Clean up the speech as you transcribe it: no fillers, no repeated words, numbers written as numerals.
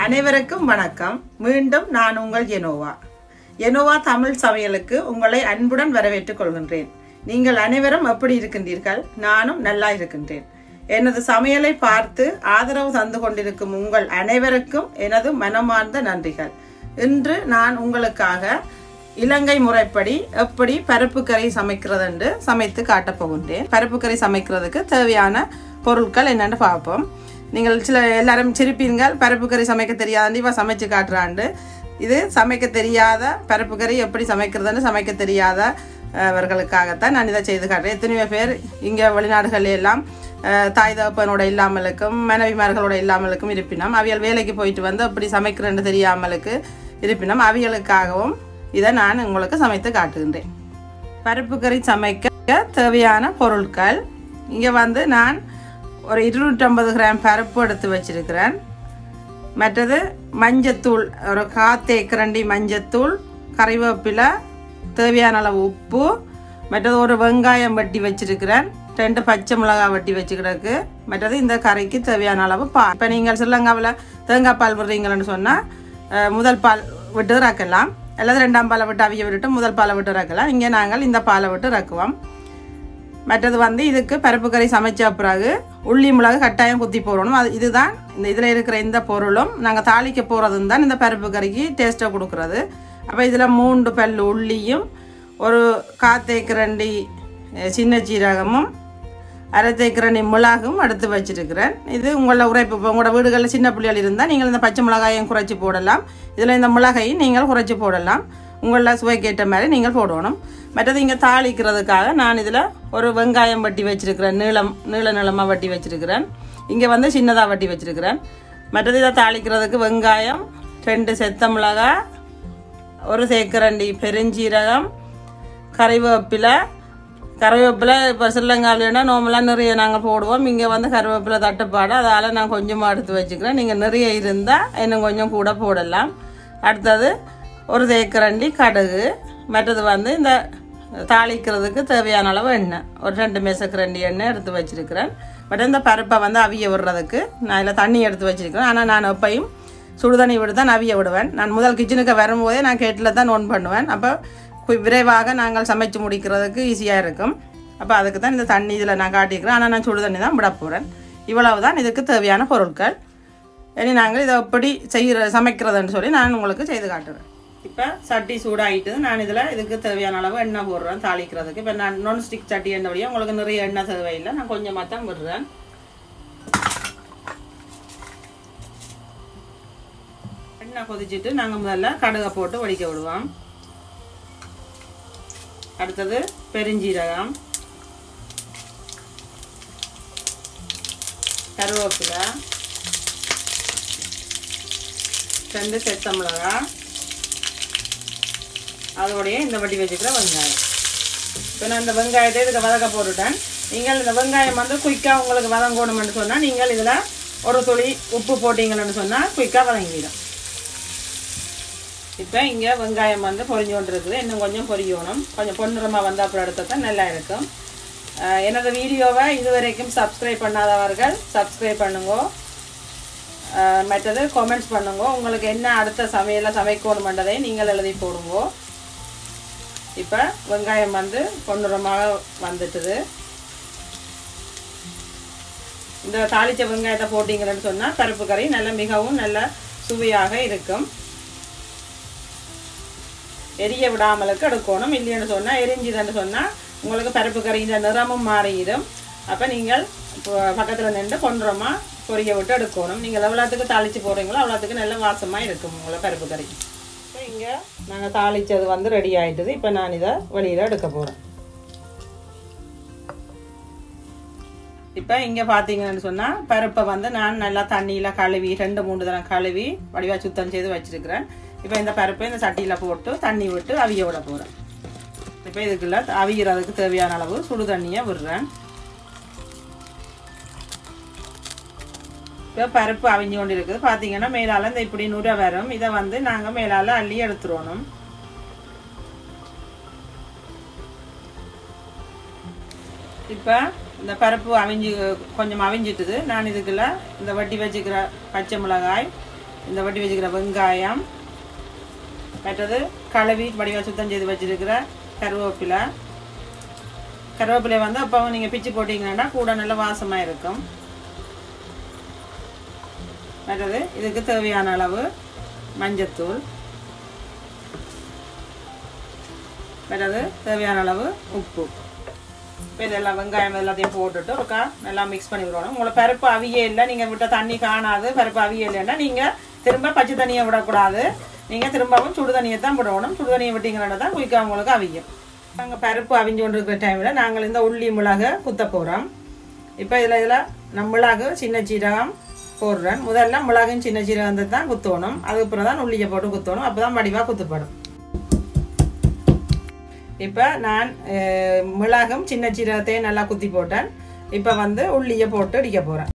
அனைவருக்கும் வணக்கம். மீண்டும் நான் உங்கள் எனோவா தமிழ் சமையலுக்கு உங்களை அன்புடன் வரவேற்றுக் கொள்கின்றேன். நீங்கள் அனைவரும் எப்படி இருக்கின்றீர்கள்? நானும் நல்லா இருக்கின்றேன். எனது சமையலை பார்த்து ஆதரவு தந்து கொண்டிருக்கும் உங்கள் அனைவருக்கும் எனது மனமார்ந்த நன்றிகள். இன்று நான் உங்களுக்காக இலங்கை முறைப்படி எப்படி பருப்பு கறி சமைக்கிறது என்று சமைத்து காட்டப் போகின்றேன். பருப்பு கறி சமைக்கிறதுக்கு தேவையான பொருட்கள் என்னென்னு பார்ப்போம். நீங்கள் எல்லாரும் சிரிப்பீர்கள், பருப்பு கறி சமைக்க தெரியாதுன்னு இவ சமைச்சு காட்டுறாண்டு. இது சமைக்க தெரியாத பருப்பு கறி எப்படி சமைக்கிறதுன்னு சமைக்க தெரியாத அவர்களுக்காகத்தான் நான் இதை செய்து காட்டுறேன். எத்தனையோ பேர் இங்கே வெளிநாடுகளில் எல்லாம் தாய் தகப்பனோட இல்லாமலுக்கும் மனைவிமார்களோட இல்லாமலுக்கும் இருப்பினோம். அவியல் வேலைக்கு போயிட்டு வந்து அப்படி சமைக்கிறேன்னு தெரியாமலுக்கு இருப்பினோம். அவியலுக்காகவும் இதை நான் உங்களுக்கு சமைத்து காட்டுகின்றேன். பருப்பு கறி சமைக்க தேவையான பொருட்கள் இங்கே நான் ஒரு 250 கிராம் பருப்பு எடுத்து வச்சிருக்கிறேன். மற்றது மஞ்சத்தூள், ஒரு 1/4 தேக்கரண்டி மஞ்சத்தூள், கறிவேப்பிலை, தேவையான அளவு உப்பு, மற்றது ஒரு வெங்காயம் வெட்டி வச்சிருக்கிறேன், 2 பச்சை மிளகாய் வெட்டி வச்சுக்கிடக்கு, மற்றது இந்த கறிக்கு தேவையான அளவு பால். இப்போ நீங்கள் ஸ்ரீலங்காவில் தேங்காய் பால் விடுறீங்கன்னு சொன்னால் முதல் பால் விட்டு இறக்கலாம், அல்லது 2ஆம் பாலை விட்டு அவிய விட்டுட்டு முதல் பாலை விட்டு இறக்கலாம். இங்கே நாங்கள் இந்த பாலை விட்டு இறக்குவோம். மற்றது இதுக்கு பருப்பு கறி சமைச்ச பிறகு உள்ளி மிளகு கட்டாயம் குத்தி போடணும். இதுதான் இதில் இருக்கிற இந்த பொருளும் நாங்கள் தாளிக்க போகிறதும் தான் இந்த பருப்பு கறிக்கு டேஸ்ட்டை கொடுக்குறது. அப்போ இதில் 3 பல்லு உள்ளியும், ஒரு 1/4 தேக்கரண்டி சின்ன சீரகமும், 1/2 தேக்கரண்டி மிளகும் எடுத்து வச்சிருக்கிறேன். இது உங்களோட வீடுகளில் சின்ன பிள்ளைகள் இருந்தால் நீங்கள் இந்த பச்சை மிளகாயும் குறைச்சி போடலாம். இதில் இந்த மிளகையும் நீங்கள் குறைச்சி போடலாம். உங்கள சுவைக்கேற்ற மாதிரி நீங்கள் போடணும். மற்றது இங்கே தாளிக்கிறதுக்காக நான் இதில் ஒரு வெங்காயம் வட்டி வச்சிருக்கிறேன், நீளமாக வட்டி வச்சிருக்கிறேன். இங்கே சின்னதாக வட்டி வச்சிருக்கிறேன். மற்றது இதை தாளிக்கிறதுக்கு வெங்காயம், 2 செத்த மிளகாய், ஒரு தேக்கரண்டி பெருஞ்சீரகம், கறிவேப்பிலை. இப்போ ஸ்ரீலங்காவில்னா நார்மலாக நிறைய நாங்கள் போடுவோம். இங்கே கறிவேப்பிலை தட்டுப்பாடு, அதால் நான் கொஞ்சமாக எடுத்து வச்சுக்கிறேன். நீங்கள் நிறைய இருந்தால் இன்னும் கொஞ்சம் கூட போடலாம். அடுத்தது ஒரு தேக்கரண்டி கடுகு. மற்றது இந்த தாளிக்கிறதுக்கு தேவையான அளவு எண்ணெய், ஒரு 2 மேசக்கரண்டி எண்ணெய் எடுத்து வச்சிருக்கிறேன். பட் இந்த பருப்பை அவிய விடுறதுக்கு நான் இதில் தண்ணி எடுத்து வச்சிருக்கிறேன். ஆனால் நான் எப்பையும் சுடுதண்ணி விட்டு தான் அவிய விடுவேன். நான் முதல் கிச்சனுக்கு வரும்போதே நான் கேட்டில் தான் நோன் பண்ணுவேன். அப்போ விரைவாக நாங்கள் சமைச்சு முடிக்கிறதுக்கு ஈஸியாக இருக்கும். அப்போ அதுக்கு தான் இந்த தண்ணி இதில் நான் காட்டிக்கிறேன். ஆனால் நான் சுடுதண்ணி தான் விட போகிறேன். இவ்வளவு தான் இதுக்கு தேவையான பொருட்கள். இனி நாங்கள் இதை எப்படி சமைக்கிறதுன்னு சொல்லி நான் உங்களுக்கு செய்து காட்டுறேன். இப்போ சட்டி சூடாகிட்டு நான் இதுக்கு தேவையான அளவு எண்ணெய் போடுறேன் தாளிக்கிறதுக்கு. இப்போ நான் நான்ஸ்டிக் சட்டி எண்ணெய் உங்களுக்கு நிறைய எண்ணெய் தேவையில்லை, நான் கொஞ்சமாக தான் விடுறேன். எண்ணெய் கொதிச்சுட்டு நாங்கள் முதல்ல கடுகை போட்டு வடிக்க விடுவோம். அடுத்தது பெருஞ்சீரகம், கருவேப்பிலை, 2 செத்த மிளகாய், அதோடைய இந்த வட்டி வச்சுக்கிற வெங்காயம். இப்போ நான் இந்த வெங்காயத்தை இதுக்கு வதக்க போட்டுட்டேன். நீங்கள் இந்த வெங்காயம் குயிக்காக உங்களுக்கு வதங்கணும்னு சொன்னால் நீங்கள் இதில் ஒரு துளி உப்பு போட்டிங்கன்னு சொன்னால் குயிக்காக வதங்கிடும். இப்போ இங்கே வெங்காயம் பொரிஞ்சு கொண்டு இருக்குது. இன்னும் கொஞ்சம் பொரியணும். கொஞ்சம் பொன்னிறமாக வந்தால் அப்புறம் எடுத்தால் தான் நல்லா இருக்கும். எனது வீடியோவை இதுவரைக்கும் சப்ஸ்கிரைப் பண்ணாதவர்கள் சப்ஸ்கிரைப் பண்ணுங்க. மற்றது கமெண்ட்ஸ் பண்ணுங்க. உங்களுக்கு என்ன அடுத்த சமையலை சமைக்கணுமென்றதை நீங்கள் எழுதி போடுங்க. இப்போ வெங்காயம் பொன்னிறமாக வந்துட்டுது. இந்த தாளிச்ச வெங்காயத்தை போட்டிங்கன்னு சொன்னால் பருப்பு கறி மிகவும் நல்ல சுவையாக இருக்கும். எரிய விடாமலுக்கு எடுக்கணும். இல்லைன்னு சொன்னால் எரிஞ்சுதுன்னு சொன்னால் உங்களுக்கு பருப்பு கறி இந்த நிறமும் மாறிடும். அப்போ நீங்கள் பக்கத்தில் நின்று பொன்னிறமாக பொரிய விட்டு எடுக்கணும். நீங்கள் எவ்வளோத்துக்கு தாளித்து போடுறீங்களோ அவ்வளோத்துக்கு நல்ல வாசமாக இருக்கும் உங்களை பருப்பு கறி. இப்போ இங்கே நாங்கள் தாளித்தது ரெடி ஆகிட்டுது. இப்போ நான் இதை வெளியில் எடுக்க போகிறேன். இப்போ இங்கே பார்த்தீங்கன்னு சொன்னால் பருப்பை நான் நல்லா தண்ணியில் கழுவி 2-3 தடவை கழுவி வடிவாக சுத்தம் செய்து வச்சுருக்கிறேன். இப்போ இந்த பருப்பை இந்த சட்டியில் போட்டு தண்ணி விட்டு அவிய விட போகிறேன். இப்போ இதுக்குள்ள அவிகிறதுக்கு தேவையான அளவு சுடு தண்ணியை விடுறேன். இப்போ பருப்பு அவிஞ்சு கொண்டு இருக்குது. பார்த்தீங்கன்னா மேலால் இந்த இப்படி நுரை வரும். இதை நாங்கள் மேலால் அள்ளி எடுத்துருவோம். இப்போ இந்த பருப்பு கொஞ்சம் அவிஞ்சிட்டுது. நான் இதுக்குள்ள இந்த வட்டி வச்சுக்கிற பச்சை மிளகாய், இந்த வட்டி வச்சுக்கிற வெங்காயம், மற்றது கழுவி வடிவாக சுத்தம் செய்து வச்சுருக்கிற கருவேப்பிலை. கருவேப்பிலையை வந்து அப்போ நீங்கள் பிச்சு போட்டிங்கன்னா கூட நல்ல வாசமாக இருக்கும். மற்றது இதுக்கு தேவையான அளவு மஞ்சத்தூள், மற்றது தேவையான அளவு உப்பு. இப்போ இதெல்லாம் வெங்காயம் எல்லாத்தையும் போட்டுட்டு ஒருக்கா நல்லா மிக்ஸ் பண்ணி விடணும். உங்களை பருப்பு அவியே இல்லை, நீங்கள் விட்ட தண்ணி காணாது, பருப்பு அவியே இல்லைன்னா நீங்கள் திரும்ப பச்சை தண்ணியை விடக்கூடாது. நீங்கள் திரும்பவும் சுடு தண்ணியை தான் விடணும். சுடு தண்ணியை விட்டிங்கன்னா தான் குயிக்காக உங்களுக்கு அவியும். நாங்கள் பருப்பு அவிஞ்சு கொண்டு இருக்கிற டைமில் நாங்கள் இந்த உள்ளி மிளகு குத்த போகிறோம். இப்போ இதில் நான் மிளகு சின்ன சீரகம் போடுறேன். முதல்ல மிளகும் சின்ன சீரகம் தான் குத்தணும். அதுக்கப்புறம் தான் உள்ளியை போட்டு குத்தணும். அப்போ தான் வடிவாக குத்துப்படும். இப்போ நான் மிளகும் சின்ன சீரகத்தையும் நல்லா குத்தி போட்டேன். இப்போ வந்து உள்ளியை போட்டு அடிக்க போகிறேன்.